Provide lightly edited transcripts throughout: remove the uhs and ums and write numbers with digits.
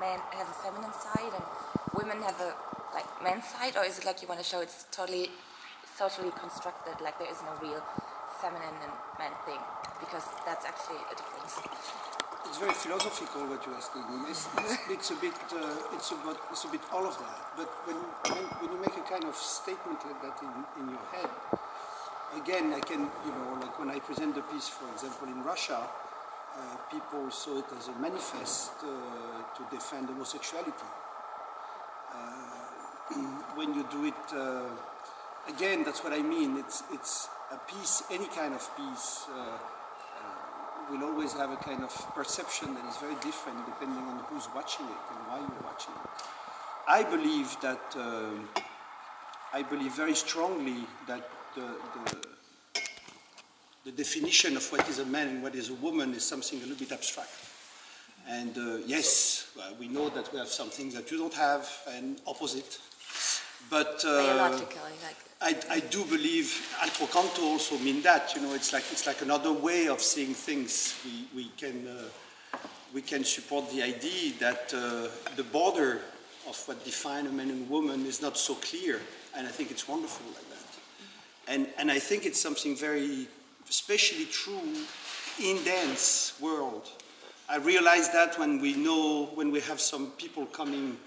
men have a feminine side and women have a like men's side, or is it like you want to show it's totally socially constructed, like there is no real feminine and man thing, because that's actually a difference. It's very philosophical what you're asking. It's a bit all of that. But when you make a kind of statement like that in your head, again, I can, like when I present the piece, for example, in Russia, people saw it as a manifest to defend homosexuality. When you do it, again, that's what I mean. It's a piece, any kind of piece, will always have a kind of perception that is very different depending on who's watching it and why you're watching it. I believe very strongly that the definition of what is a man and what is a woman is something a little bit abstract. And yes, well, we know that we have some things that you don't have and opposite. But biologically, I do believe anthrocanto also mean that, it's like another way of seeing things. We can support the idea that the border of what defines a man and a woman is not so clear, and I think it's wonderful like that. And I think it's something very especially true in dance world. I realize that when we have some people coming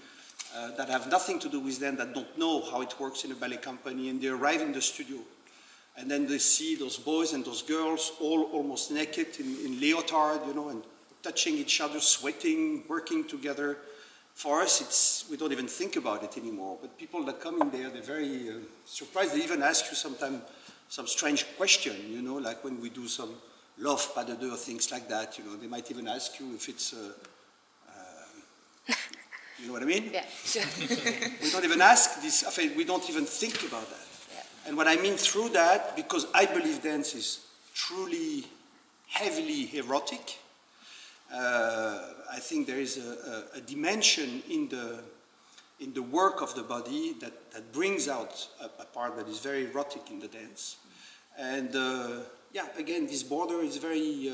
that have nothing to do with them, that don't know how it works in a ballet company, and they arrive in the studio, and then they see those boys and those girls all almost naked in leotard, and touching each other, sweating, working together. For us, we don't even think about it anymore. But people that come in there, they're very surprised. They even ask you sometimes some strange question, like when we do some love pas de deux or things like that. They might even ask you if it's. You know what I mean? Yeah, sure. We don't even ask this, we don't even think about that. Yeah. And what I mean through that, because I believe dance is truly heavily erotic, I think there is a dimension in the work of the body that brings out a part that is very erotic in the dance. And yeah, again, this border is very,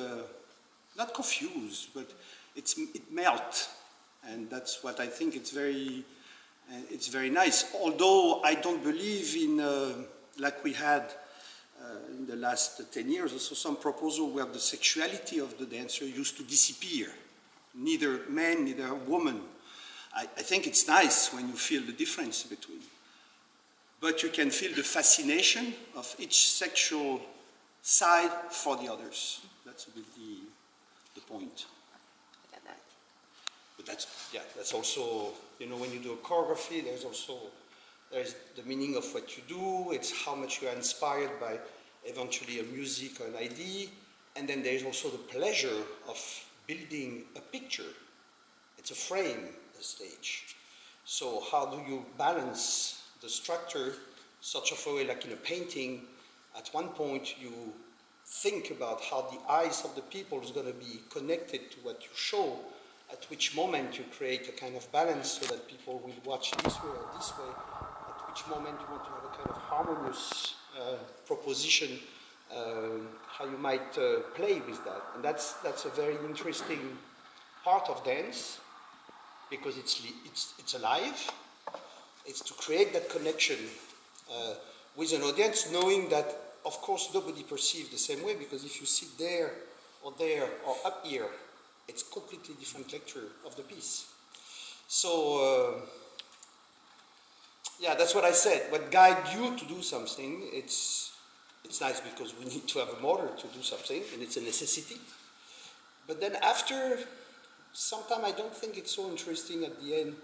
not confused, but it melts. And that's what I think it's very nice. Although I don't believe in, like we had in the last 10 years or so, some proposal where the sexuality of the dancer used to disappear. Neither man, neither woman. I think it's nice when you feel the difference between. But you can feel the fascination of each sexual side for the others. That's a bit the point. But that's also, when you do a choreography, there's the meaning of what you do, it's how much you are inspired by eventually a music or an idea, and then there's also the pleasure of building a picture. It's a frame, the stage. So how do you balance the structure such a way, like in a painting, at one point you think about how the eyes of the people is going to be connected to what you show, at which moment you create a kind of balance so that people will watch this way or this way, at which moment you want to have a kind of harmonious proposition, how you might play with that. And that's a very interesting part of dance, because it's alive. It's to create that connection with an audience, knowing that, of course, nobody perceives the same way, because if you sit there or up here, it's a completely different lecture of the piece. So, yeah, that's what I said. What guides you to do something, it's nice because we need to have a motor to do something, and it's a necessity. But then after, sometimes I don't think it's so interesting at the end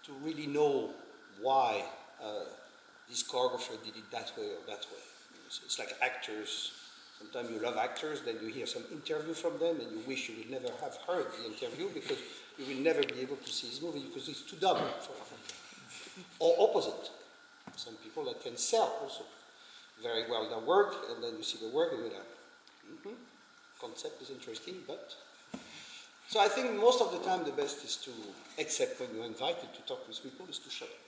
to really know why this choreographer did it that way or that way. It's like actors. Sometimes you love actors, then you hear some interview from them, and you wish you would never have heard the interview because you will never be able to see his movie because it's too dumb. Or opposite. Some people that can sell also very well their work, and then you see the work and you're like, concept is interesting, but... So I think most of the time the best is to, except when you're invited to talk with people, is to shut up.